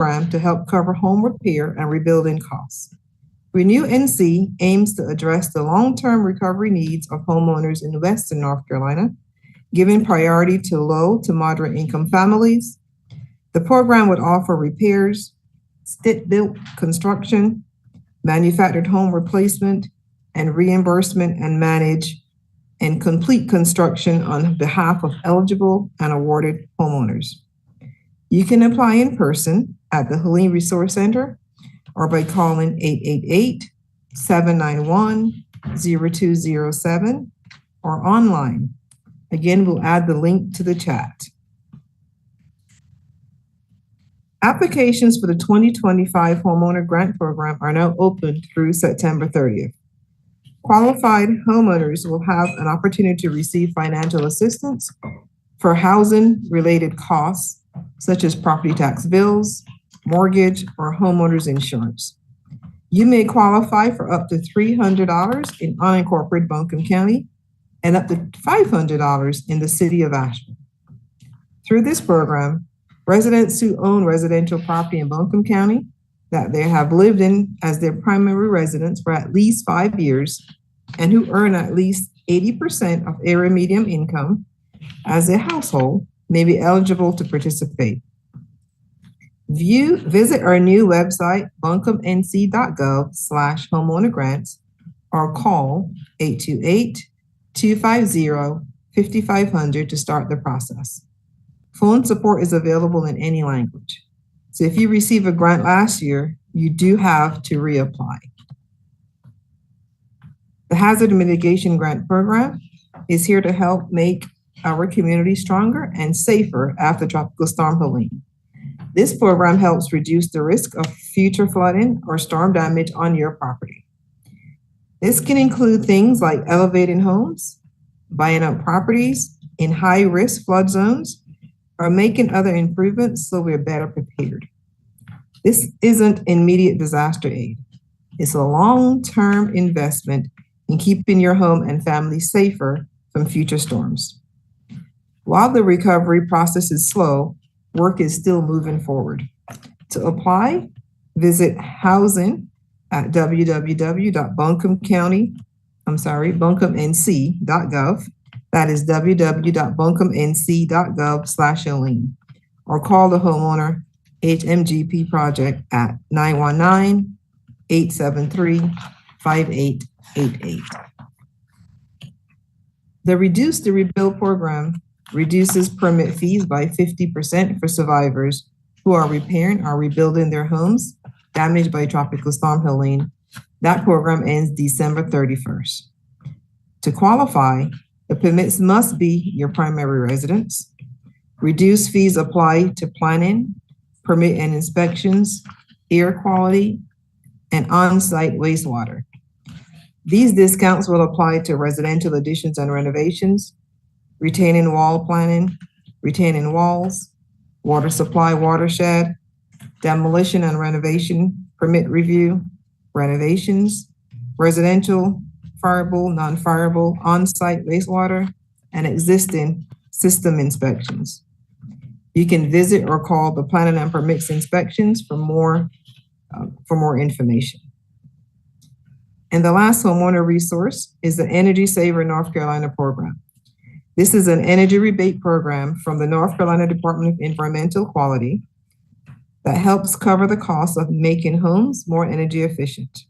program to help cover home repair and rebuilding costs. Renew NC aims to address the long-term recovery needs of homeowners in Western North Carolina, giving priority to low to moderate income families. The program would offer repairs, stick-built construction, manufactured home replacement, and reimbursement and manage and complete construction on behalf of eligible and awarded homeowners. You can apply in person at the Helene Resource Center or by calling 888-791-0207 or online. Again, we'll add the link to the chat. Applications for the 2025 Homeowner Grant Program are now open through September 30th. Qualified homeowners will have an opportunity to receive financial assistance for housing-related costs, such as property tax bills, mortgage, or homeowners insurance. You may qualify for up to $300 in unincorporated Buncombe County and up to $500 in the city of Asheville. Through this program, residents who own residential property in Buncombe County that they have lived in as their primary residence for at least 5 years and who earn at least 80% of area median income as a household may be eligible to participate. Visit our new website, buncombenc.gov/homeowner grants, or call 828-250-5500 to start the process. Phone support is available in any language. So if you received a grant last year, you do have to reapply. The Hazard Mitigation Grant Program is here to help make our community stronger and safer after Tropical Storm Helene. This program helps reduce the risk of future flooding or storm damage on your property. This can include things like elevating homes, buying out properties in high-risk flood zones, or making other improvements so we're better prepared. This isn't immediate disaster aid. It's a long-term investment in keeping your home and family safer from future storms. While the recovery process is slow, work is still moving forward. To apply, visit housing at buncombenc.gov. That is www.buncombenc.gov/Helene, or call the homeowner HMGP project at 919-873-5888. The Reduce to Rebuild program reduces permit fees by 50% for survivors who are repairing or rebuilding their homes damaged by Tropical Storm Helene. That program ends December 31st. To qualify, the permits must be your primary residence. Reduced fees apply to planning, permit and inspections, air quality, and on-site wastewater. These discounts will apply to residential additions and renovations, retaining wall planning, retaining walls, water supply watershed, demolition and renovation permit review, renovations, residential, fireable, non-fireable, on-site wastewater, and existing system inspections. You can visit or call the Planning and Permits Inspections for more information. And the last homeowner resource is the Energy Saver North Carolina program. This is an energy rebate program from the North Carolina Department of Environmental Quality that helps cover the cost of making homes more energy efficient.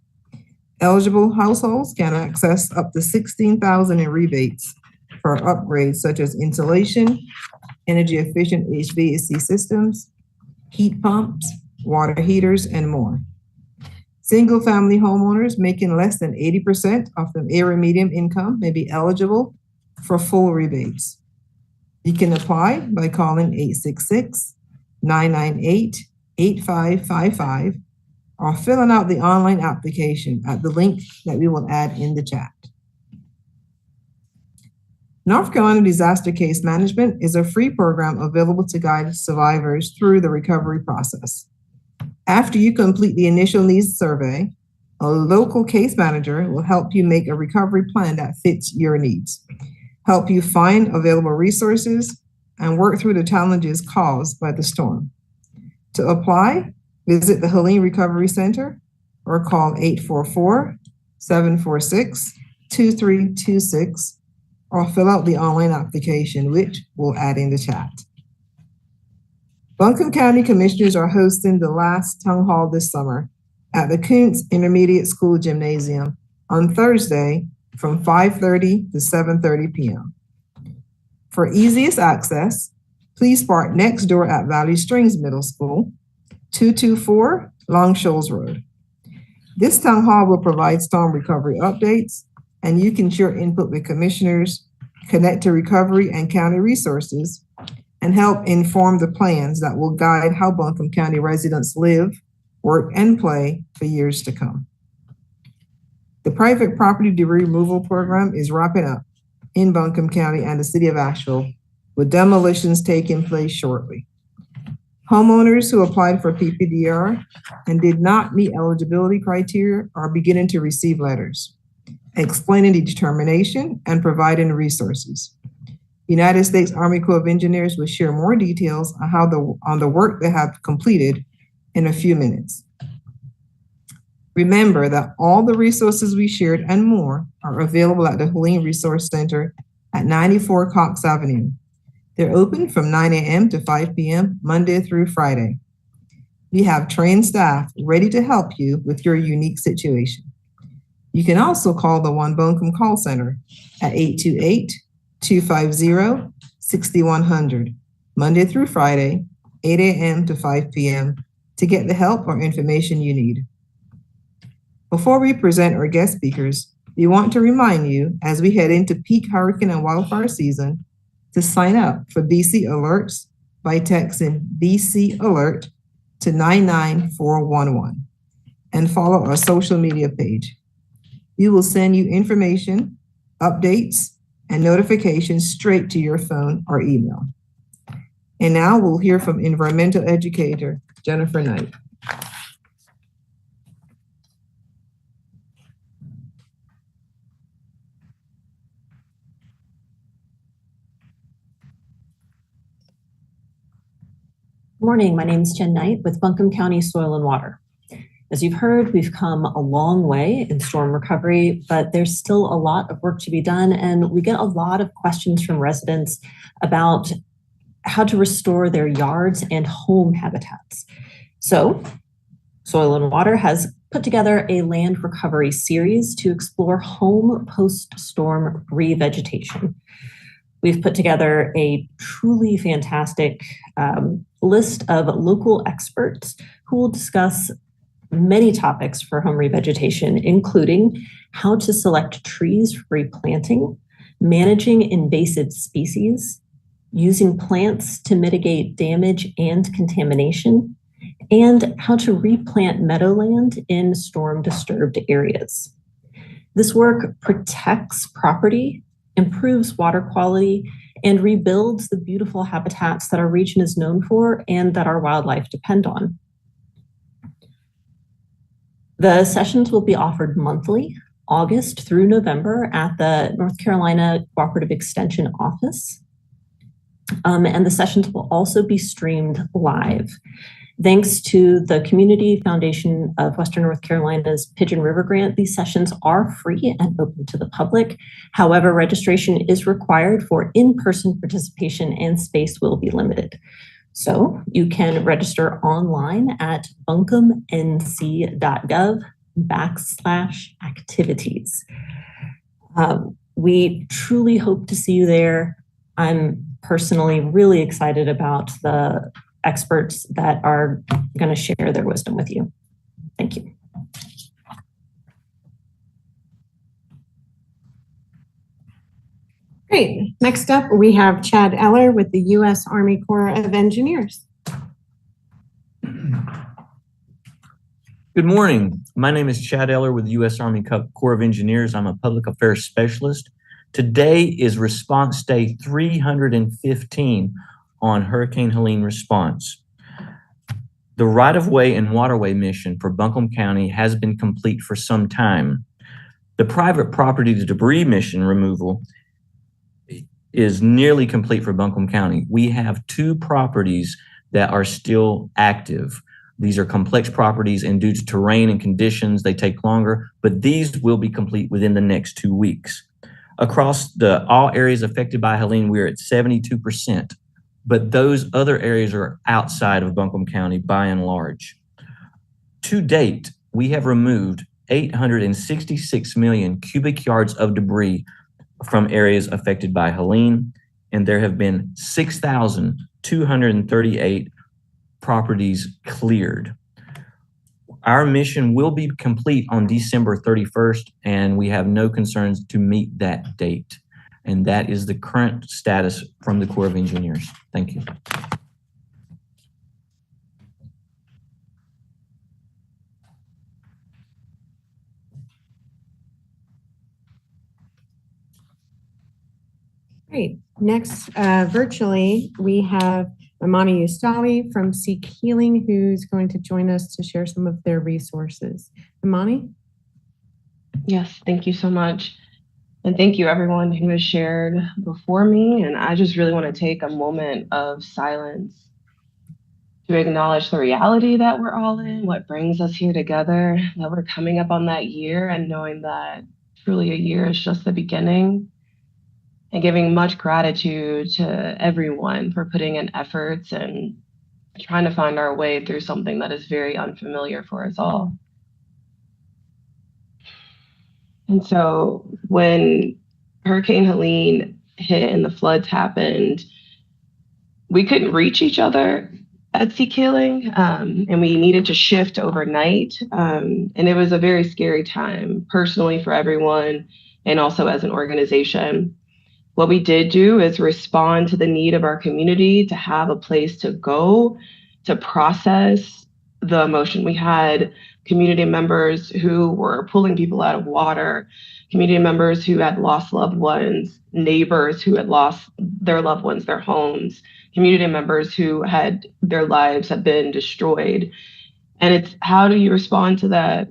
Eligible households can access up to $16,000 in rebates for upgrades such as insulation, energy efficient HVAC systems, heat pumps, water heaters, and more. Single family homeowners making less than 80% of the area median income may be eligible for full rebates. You can apply by calling 866-998-8555 or filling out the online application at the link that we will add in the chat. North Carolina Disaster Case Management is a free program available to guide survivors through the recovery process. After you complete the initial needs survey, a local case manager will help you make a recovery plan that fits your needs, help you find available resources, and work through the challenges caused by the storm. To apply, Visit the Helene Recovery Center or call 844-746-2326 or fill out the online application, which we'll add in the chat. Buncombe County Commissioners are hosting the last town hall this summer at the Kuntz Intermediate School Gymnasium on Thursday from 5:30 to 7:30 p.m. For easiest access, please park next door at Valley Springs Middle School, 224 Long Shoals Road. This town hall will provide storm recovery updates, and you can share input with commissioners, connect to recovery and county resources, and help inform the plans that will guide how Buncombe County residents live, work, and play for years to come. The private property debris removal program is wrapping up in Buncombe County and the city of Asheville, with demolitions taking place shortly. Homeowners who applied for PPDR and did not meet eligibility criteria are beginning to receive letters explaining the determination and providing resources. United States Army Corps of Engineers will share more details on the work they have completed in a few minutes. Remember that all the resources we shared and more are available at the Helene Resource Center at 94 Cox Avenue. They're open from 9 a.m. to 5 p.m. Monday through Friday. We have trained staff ready to help you with your unique situation. You can also call the One Buncombe call center at 828-250-6100, Monday through Friday, 8 a.m. to 5 p.m. to get the help or information you need. Before we present our guest speakers, we want to remind you, as we head into peak hurricane and wildfire season, to sign up for BC Alerts by texting BC Alert to 99411 and follow our social media page. We will send you information, updates, and notifications straight to your phone or email. And now we'll hear from environmental educator Jennifer Knight. Morning, my name is Jen Knight with Buncombe County Soil and Water. As you've heard, we've come a long way in storm recovery, but there's still a lot of work to be done, and we get a lot of questions from residents about how to restore their yards and home habitats. So, Soil and Water has put together a land recovery series to explore home post-storm revegetation. We've put together a truly fantastic list of local experts who will discuss many topics for home revegetation, including how to select trees for replanting, managing invasive species, using plants to mitigate damage and contamination, and how to replant meadowland in storm-disturbed areas. This work protects property, improves water quality, and rebuilds the beautiful habitats that our region is known for and that our wildlife depend on. The sessions will be offered monthly, August through November, at the North Carolina Cooperative Extension Office. And the sessions will also be streamed live. Thanks to the Community Foundation of Western North Carolina's Pigeon River Grant, these sessions are free and open to the public. However, registration is required for in-person participation and space will be limited. So you can register online at buncombenc.gov/activities. We truly hope to see you there. I'm personally really excited about the experts that are going to share their wisdom with you. Thank you. Great. Next up, we have Chad Eller with the U.S. Army Corps of Engineers. Good morning. My name is Chad Eller with the U.S. Army Corps of Engineers. I'm a public affairs specialist. Today is response day 315 on Hurricane Helene response. The right-of-way and waterway mission for Buncombe County has been complete for some time. The private property debris mission removal is nearly complete for Buncombe County. We have 2 properties that are still active. These are complex properties, and due to terrain and conditions, they take longer, but these will be complete within the next 2 weeks. Across all areas affected by Helene, we're at 72%, but those other areas are outside of Buncombe County by and large. To date, we have removed 866 million cubic yards of debris from areas affected by Helene, and there have been 6,238 properties cleared. Our mission will be complete on December 31st, and we have no concerns to meet that date. And that is the current status from the Corps of Engineers. Thank you. Great. Next, virtually, we have Imani Ustawi from Seek Healing, who's going to join us to share some of their resources. Imani? Yes, thank you so much. And thank you everyone who has shared before me. And I just really want to take a moment of silence to acknowledge the reality that we're all in, what brings us here together, that we're coming up on that year and knowing that truly a year is just the beginning, and giving much gratitude to everyone for putting in efforts and trying to find our way through something that is very unfamiliar for us all. And so when Hurricane Helene hit and the floods happened, we couldn't reach each other at Seek Healing, and we needed to shift overnight. And it was a very scary time personally for everyone and also as an organization. What we did do is respond to the need of our community to have a place to go to process the emotion. We had community members who were pulling people out of water, community members who had lost loved ones, neighbors who had lost their loved ones, their homes, community members who had their lives have been destroyed. And it's how do you respond to that?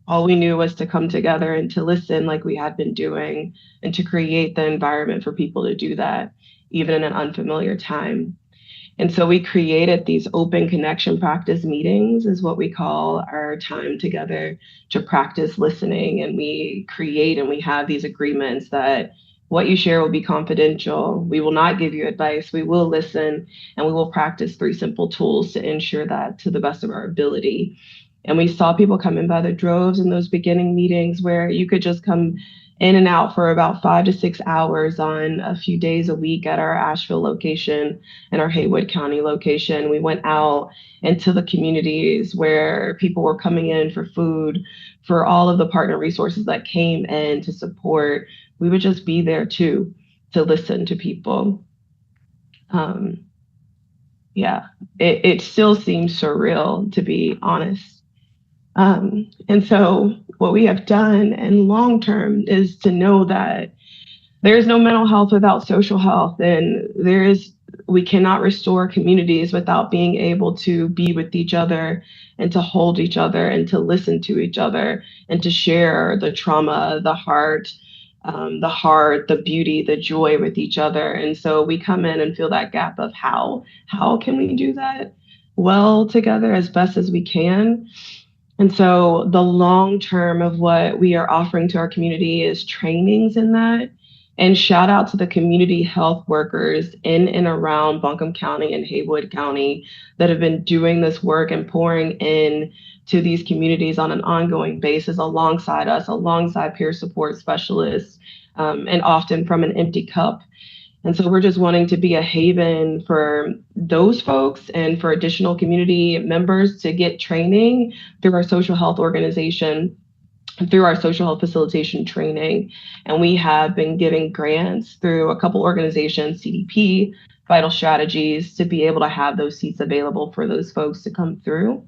All we knew was to come together and to listen like we had been doing and to create the environment for people to do that, even in an unfamiliar time. And so we created these open connection practice meetings is what we call our time together to practice listening. And we create and we have these agreements that what you share will be confidential. We will not give you advice. We will listen, and we will practice 3 simple tools to ensure that to the best of our ability. And we saw people come in by the droves in those beginning meetings where you could just come in and out for about 5 to 6 hours on a few days a week at our Asheville location and our Haywood County location. We went out into the communities where people were coming in for food, for all of the partner resources that came in to support. We would just be there too, to listen to people. It still seems surreal, to be honest. And so what we have done and long term is to know that there is no mental health without social health, and we cannot restore communities without being able to be with each other and to hold each other and to listen to each other and to share the trauma, the heart, the beauty, the joy with each other. And so we come in and feel that gap of how can we do that well together as best as we can. And so the long term of what we are offering to our community is trainings in that. And shout out to the community health workers in and around Buncombe County and Haywood County that have been doing this work and pouring in to these communities on an ongoing basis alongside us, alongside peer support specialists, and often from an empty cup. And so we're just wanting to be a haven for those folks and for additional community members to get training through our social health organization, through our social health facilitation training. And we have been giving grants through a couple organizations, CDP, Vital Strategies, to be able to have those seats available for those folks to come through.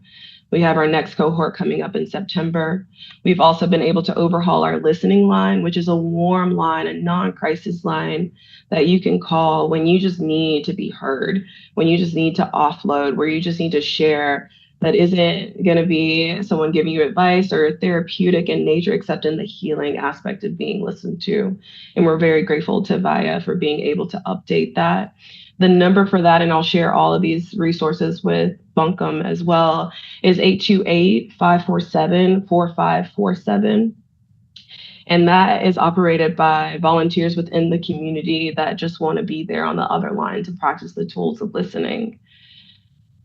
We have our next cohort coming up in September. We've also been able to overhaul our listening line, which is a warm line, a non-crisis line that you can call when you just need to be heard, when you just need to offload, where you just need to share that isn't going to be someone giving you advice or therapeutic in nature, except in the healing aspect of being listened to. And we're very grateful to VIA for being able to update that. The number for that, and I'll share all of these resources with Buncombe as well, is 828-547-4547. And that is operated by volunteers within the community that just want to be there on the other line to practice the tools of listening.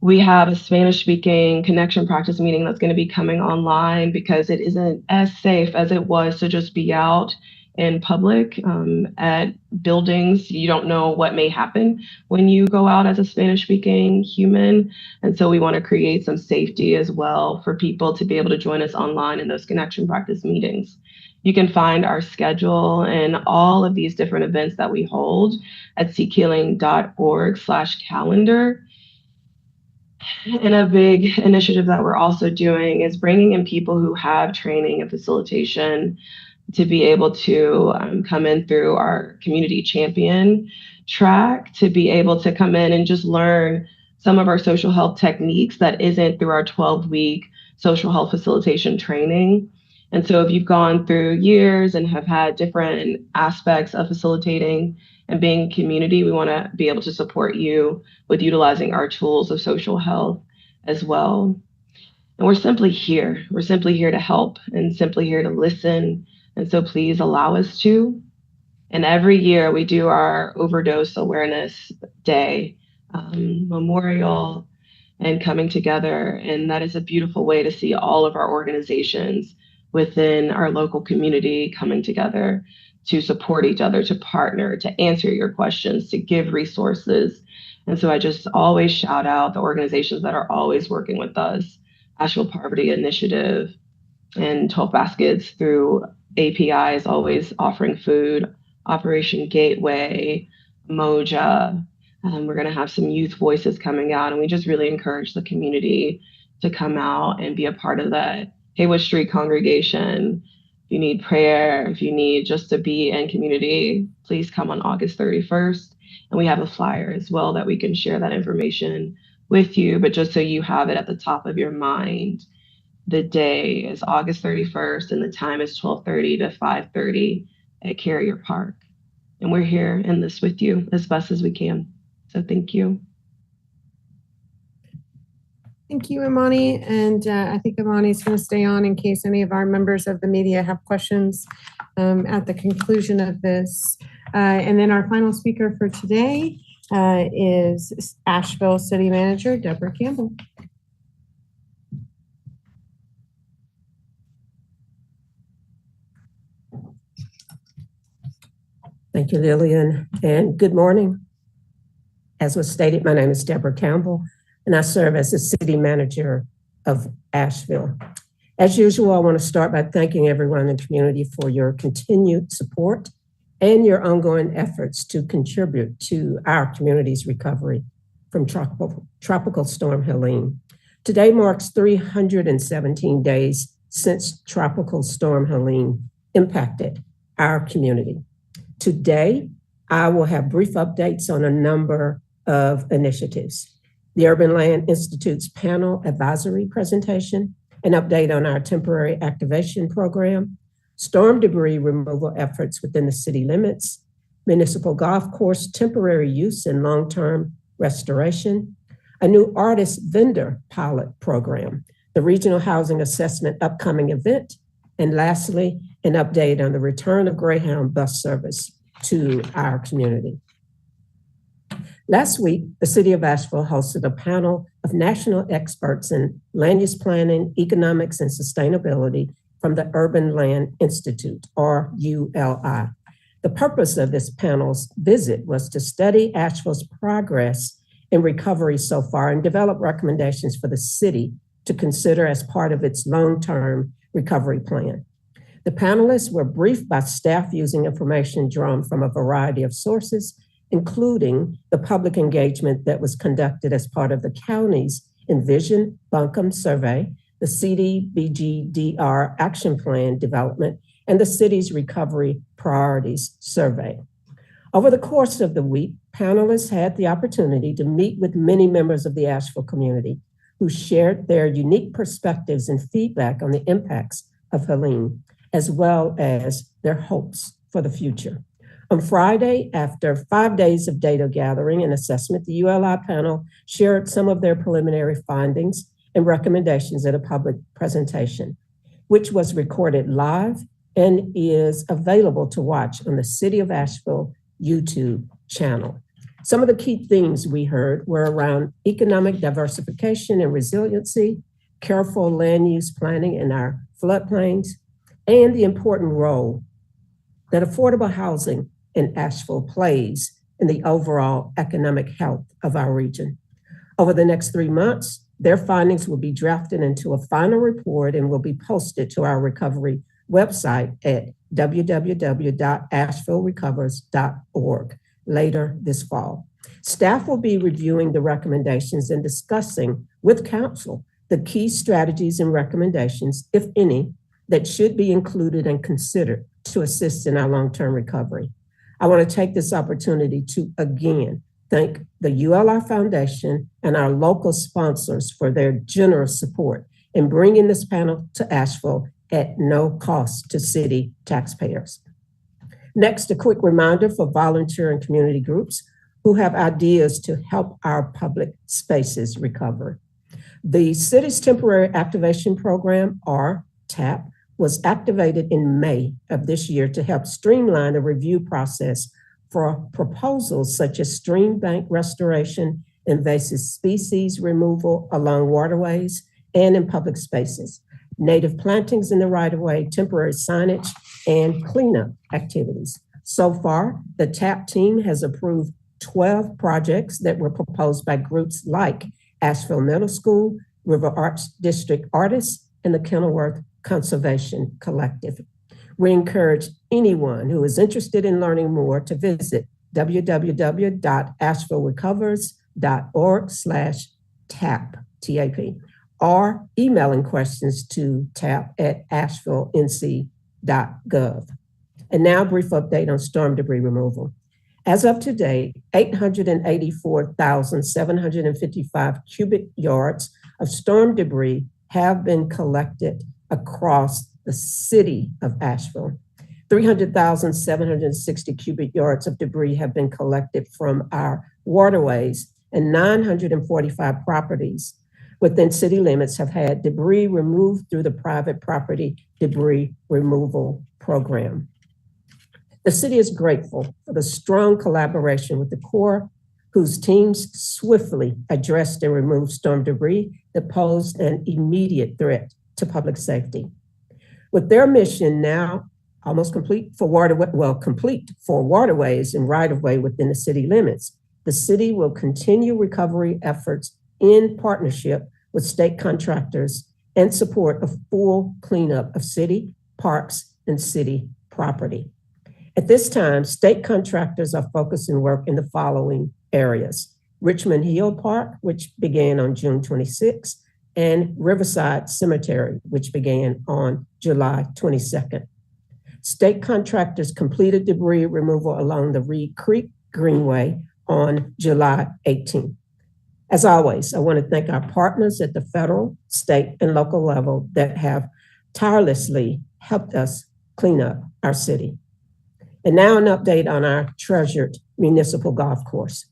We have a Spanish-speaking connection practice meeting that's going to be coming online because it isn't as safe as it was to just be out in public at buildings. You don't know what may happen when you go out as a Spanish-speaking human. And so we want to create some safety as well for people to be able to join us online in those connection practice meetings. You can find our schedule and all of these different events that we hold at seekhealing.org/calendar. And a big initiative that we're also doing is bringing in people who have training and facilitation to be able to come in through our community champion track, to be able to come in and just learn some of our social health techniques that isn't through our 12-week social health facilitation training. And so if you've gone through years and have had different aspects of facilitating and being community, we want to be able to support you with utilizing our tools of social health as well. And we're simply here. We're simply here to help and simply here to listen. And so please allow us to. And every year we do our overdose awareness day, memorial, and coming together. And that is a beautiful way to see all of our organizations within our local community coming together to support each other, to partner, to answer your questions, to give resources. And so I just always shout out the organizations that are always working with us: Asheville Poverty Initiative and 12 Baskets through API is always offering food, Operation Gateway, Moja. We're going to have some youth voices coming out, and we just really encourage the community to come out and be a part of that. Haywood Street congregation, if you need prayer, if you need just to be in community, please come on August 31st. And we have a flyer as well that we can share that information with you. But just so you have it at the top of your mind, the day is August 31st and the time is 12:30 to 5:30 at Carrier Park. And we're here in this with you as best as we can. So thank you. Thank you, Imani. And I think Imani's going to stay on in case any of our members of the media have questions at the conclusion of this. And then our final speaker for today is Asheville City Manager Deborah Campbell. Thank you, Lillian, and good morning. As was stated, my name is Deborah Campbell, and I serve as the City Manager of Asheville. As usual, I want to start by thanking everyone in the community for your continued support and your ongoing efforts to contribute to our community's recovery from Tropical Storm Helene. Today marks 317 days since Tropical Storm Helene impacted our community. Today, I will have brief updates on a number of initiatives: the Urban Land Institute's panel advisory presentation, an update on our temporary activation program, storm debris removal efforts within the city limits, municipal golf course temporary use and long-term restoration, a new artist vendor pilot program, the regional housing assessment upcoming event, and lastly, an update on the return of Greyhound bus service to our community. Last week, the City of Asheville hosted a panel of national experts in land use planning, economics, and sustainability from the Urban Land Institute, or ULI. The purpose of this panel's visit was to study Asheville's progress in recovery so far and develop recommendations for the city to consider as part of its long-term recovery plan. The panelists were briefed by staff using information drawn from a variety of sources, including the public engagement that was conducted as part of the county's Envision Buncombe survey, the CDBG-DR action plan development, and the city's recovery priorities survey. Over the course of the week, panelists had the opportunity to meet with many members of the Asheville community who shared their unique perspectives and feedback on the impacts of Helene, as well as their hopes for the future. On Friday, after 5 days of data gathering and assessment, the ULI panel shared some of their preliminary findings and recommendations at a public presentation, which was recorded live and is available to watch on the City of Asheville YouTube channel. Some of the key themes we heard were around economic diversification and resiliency, careful land use planning in our floodplains, and the important role that affordable housing in Asheville plays in the overall economic health of our region. Over the next 3 months, their findings will be drafted into a final report and will be posted to our recovery website at www.ashevillerecovers.org later this fall. Staff will be reviewing the recommendations and discussing with council the key strategies and recommendations, if any, that should be included and considered to assist in our long-term recovery. I want to take this opportunity to again thank the ULI Foundation and our local sponsors for their generous support in bringing this panel to Asheville at no cost to city taxpayers. Next, a quick reminder for volunteer and community groups who have ideas to help our public spaces recover. The city's Temporary Activation Program, or TAP, was activated in May of this year to help streamline the review process for proposals such as stream bank restoration, invasive species removal along waterways and in public spaces, native plantings in the right-of-way, temporary signage, and cleanup activities. So far, the TAP team has approved 12 projects that were proposed by groups like Asheville Middle School, River Arts District Artists, and the Kenilworth Conservation Collective. We encourage anyone who is interested in learning more to visit www.ashevillerecovers.org/TAP, T-A-P, or emailing questions to tap@asheville.nc.gov. And now a brief update on storm debris removal. As of today, 884,755 cubic yards of storm debris have been collected across the city of Asheville. 300,760 cubic yards of debris have been collected from our waterways, and 945 properties within city limits have had debris removed through the private property debris removal program. The city is grateful for the strong collaboration with the Corps, whose teams swiftly addressed and removed storm debris that posed an immediate threat to public safety. With their mission now almost complete for waterways and right-of-way within the city limits, the city will continue recovery efforts in partnership with state contractors and support a full cleanup of city parks and city property. At this time, state contractors are focusing work in the following areas: Richmond Hill Park, which began on June 26, and Riverside Cemetery, which began on July 22nd. State contractors completed debris removal along the Reed Creek Greenway on July 18th. As always, I want to thank our partners at the federal, state, and local level that have tirelessly helped us clean up our city. And now an update on our treasured municipal golf course.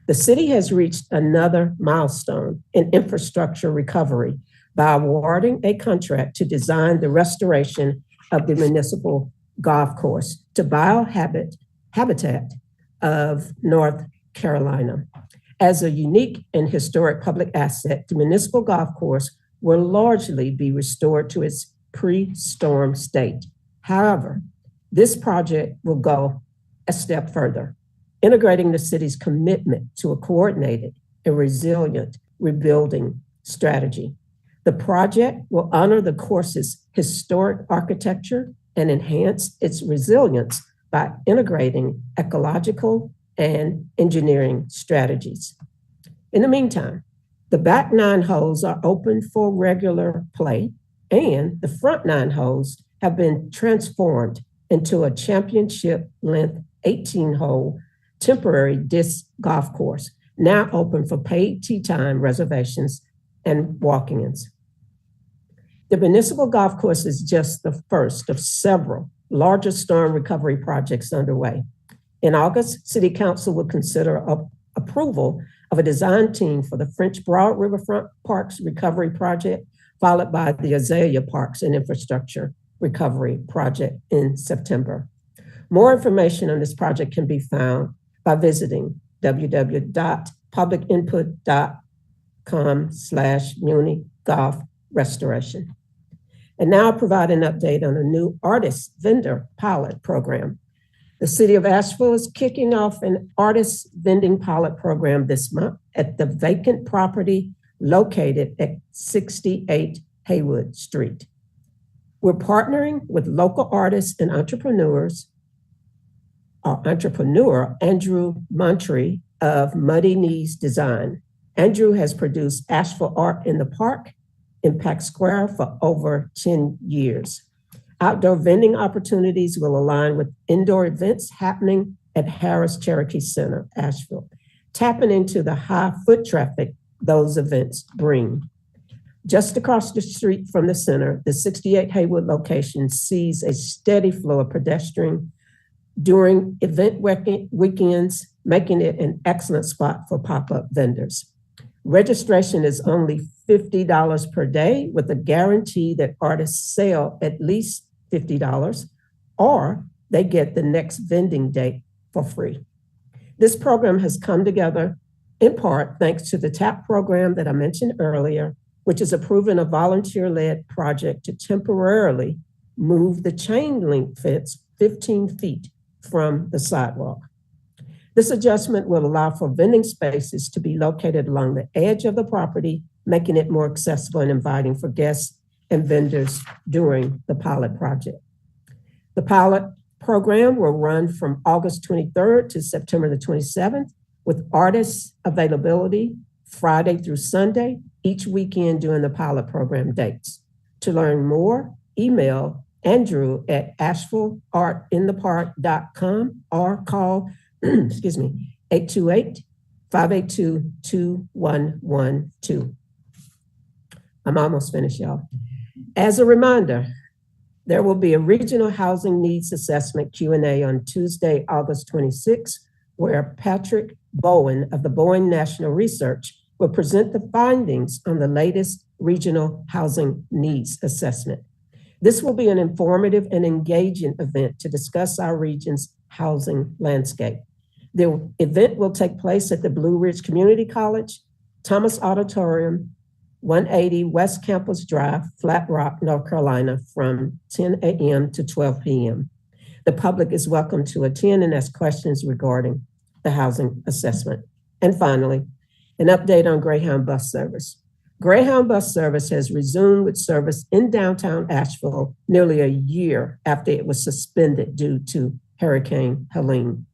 The city has reached another milestone in infrastructure recovery by awarding a contract to design the restoration of the municipal golf course to Biohabitat of North Carolina. As a unique and historic public asset, the municipal golf course will largely be restored to its pre-storm state. However, this project will go a step further, integrating the city's commitment to a coordinated and resilient rebuilding strategy. The project will honor the course's historic architecture and enhance its resilience by integrating ecological and engineering strategies. In the meantime, the back 9 holes are open for regular play, and the front 9 holes have been transformed into a championship-length 18-hole temporary disc golf course, now open for paid tee time reservations and walk-ins. The municipal golf course is just the first of several larger storm recovery projects underway. In August, City Council will consider approval of a design team for the French Broad Riverfront Parks Recovery Project, followed by the Azalea Parks and Infrastructure Recovery Project in September. More information on this project can be found by visiting www.publicinput.com/Muni Golf Restoration. And now I'll provide an update on a new artist vendor pilot program. The City of Asheville is kicking off an artist vending pilot program this month at the vacant property located at 68 Haywood Street. We're partnering with local artists and entrepreneurs. Our entrepreneur, Andrew Montree of Muddy Knees Design. Andrew has produced Asheville Art in the Park, Impact Square for over 10 years. Outdoor vending opportunities will align with indoor events happening at Harris Cherokee Center, Asheville, tapping into the high foot traffic those events bring. Just across the street from the center, the 68 Haywood location sees a steady flow of pedestrians during event weekends, making it an excellent spot for pop-up vendors. Registration is only $50 per day with a guarantee that artists sell at least $50 or they get the next vending date for free. This program has come together in part thanks to the TAP program that I mentioned earlier, which is approving a volunteer-led project to temporarily move the chain link fence 15 feet from the sidewalk. This adjustment will allow for vending spaces to be located along the edge of the property, making it more accessible and inviting for guests and vendors during the pilot project. The pilot program will run from August 23rd to September the 27th, with artists availability Friday through Sunday, each weekend during the pilot program dates. To learn more, email Andrew at AshevilleArtinthePark.com or call 828-582-2112. I'm almost finished, y'all. As a reminder, there will be a regional housing needs assessment Q&A on Tuesday, August 26th, where Patrick Bowen of the Bowen National Research will present the findings on the latest regional housing needs assessment. This will be an informative and engaging event to discuss our region's housing landscape. The event will take place at the Blue Ridge Community College, Thomas Auditorium, 180 West Campus Drive, Flat Rock, North Carolina, from 10 a.m. to 12 p.m. The public is welcome to attend and ask questions regarding the housing assessment. And finally, an update on Greyhound bus service. Greyhound bus service has resumed with service in downtown Asheville nearly a year after it was suspended due to Hurricane Helene.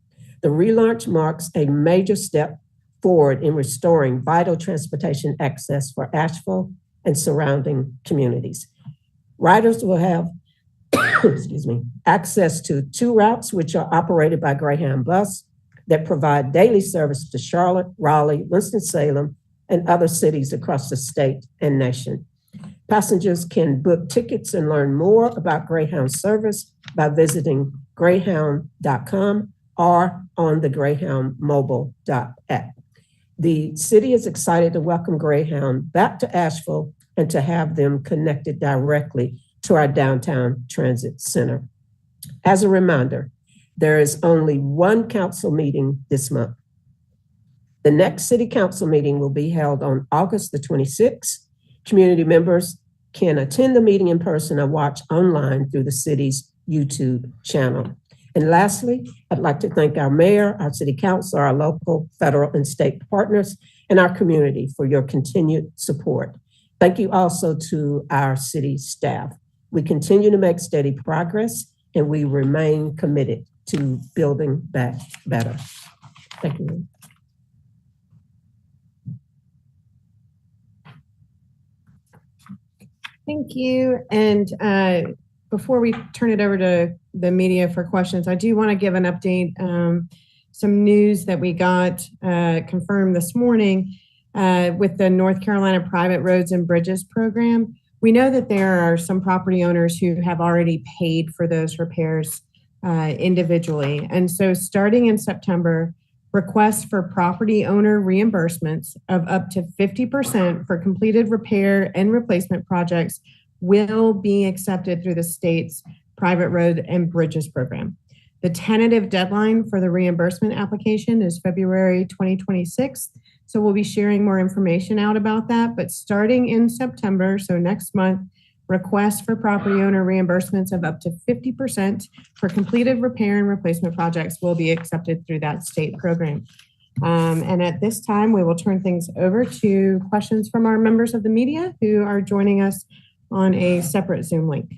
The relaunch marks a major step forward in restoring vital transportation access for Asheville and surrounding communities. Riders will have access to 2 routes which are operated by Greyhound Bus that provide daily service to Charlotte, Raleigh, Winston-Salem, and other cities across the state and nation. Passengers can book tickets and learn more about Greyhound service by visiting greyhound.com or on the Greyhound mobile app. The city is excited to welcome Greyhound back to Asheville and to have them connected directly to our downtown transit center. As a reminder, there is only one council meeting this month. The next city council meeting will be held on August the 26th. Community members can attend the meeting in person or watch online through the city's YouTube channel. And lastly, I'd like to thank our mayor, our city council, our local, federal, and state partners, and our community for your continued support. Thank you also to our city staff. We continue to make steady progress, and we remain committed to building back better. Thank you. Thank you. And before we turn it over to the media for questions, I do want to give an update. Some news that we got confirmed this morning with the North Carolina Private Roads and Bridges Program. We know that there are some property owners who have already paid for those repairs individually. And so starting in September, requests for property owner reimbursements of up to 50% for completed repair and replacement projects will be accepted through the state's private road and bridges program. The tentative deadline for the reimbursement application is February 2026. So we'll be sharing more information out about that. But starting in September, so next month, requests for property owner reimbursements of up to 50% for completed repair and replacement projects will be accepted through that state program. And at this time, we will turn things over to questions from our members of the media who are joining us on a separate Zoom link.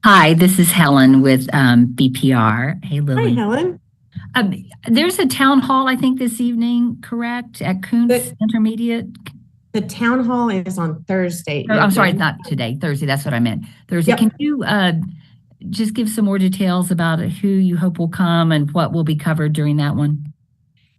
Hi, this is Helen with BPR. Hey, Lily. Hi, Helen. There's a town hall, I think, this evening, correct? At Kuntz Intermediate? The town hall is on Thursday. Oh, I'm sorry, not today, Thursday. That's what I meant. Thursday. Yep. Can you just give some more details about who you hope will come and what will be covered during that one?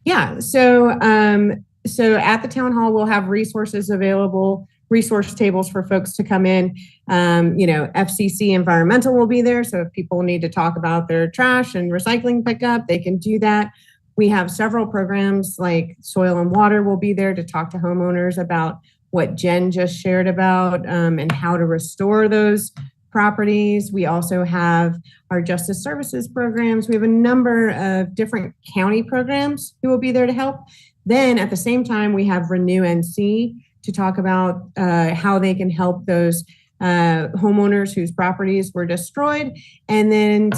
Yeah, so at the town hall, we'll have resources available, resource tables for folks to come in. FCC Environmental will be there. So if people need to talk about their trash and recycling pickup, they can do that. We have several programs like Soil and Water will be there to talk to homeowners about what Jen just shared about and how to restore those properties. We also have our Justice Services programs. We have a number of different county programs who will be there to help. Then at the same time, we have Renew NC to talk about how they can help those homeowners whose properties were destroyed. And then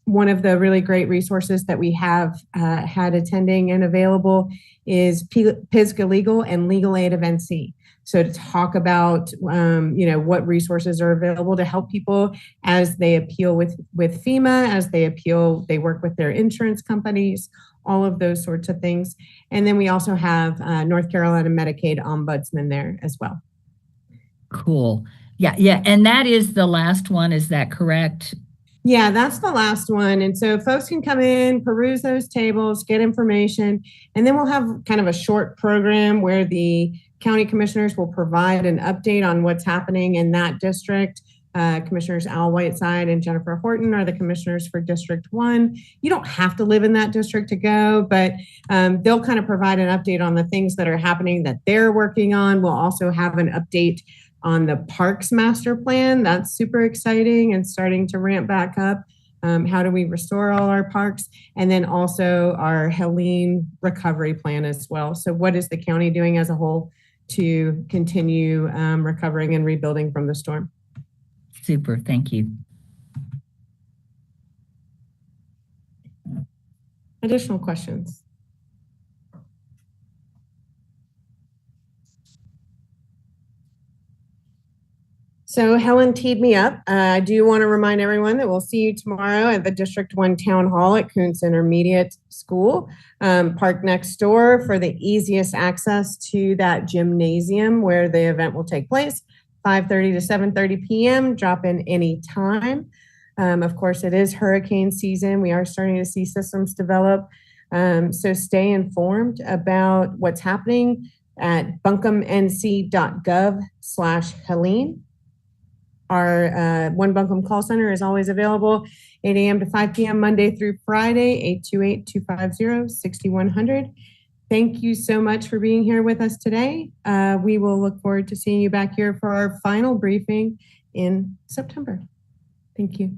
one of the really great resources that we have had attending and available is PISGA Legal and Legal Aid of NC. So to talk about, what resources are available to help people as they appeal with FEMA, as they appeal, they work with their insurance companies, all of those sorts of things. And then we also have North Carolina Medicaid Ombudsman there as well. Cool. Yeah. And that is the last one. Is that correct? Yeah, that's the last one. And so folks can come in, peruse those tables, get information, and then we'll have kind of a short program where the county commissioners will provide an update on what's happening in that district. Commissioners Al Whiteside and Jennifer Horton are the commissioners for District 1. You don't have to live in that district to go, but they'll kind of provide an update on the things that are happening that they're working on. We'll also have an update on the Parks Master Plan. That's super exciting and starting to ramp back up. How do we restore all our parks? And then also our Helene recovery plan as well. So what is the county doing as a whole to continue recovering and rebuilding from the storm? Super, thank you. Additional questions? So Helen teed me up. I do want to remind everyone that we'll see you tomorrow at the District 1 Town Hall at Kuntz Intermediate School. Park next door for the easiest access to that gymnasium where the event will take place. 5:30 to 7:30 p.m. Drop in any time. Of course, it is hurricane season. We are starting to see systems develop. So stay informed about what's happening at buncombenc.gov/Helene. Our One Buncombe call center is always available 8 a.m. to 5 p.m. Monday through Friday, 828-250-6100. Thank you so much for being here with us today. We will look forward to seeing you back here for our final briefing in September. Thank you.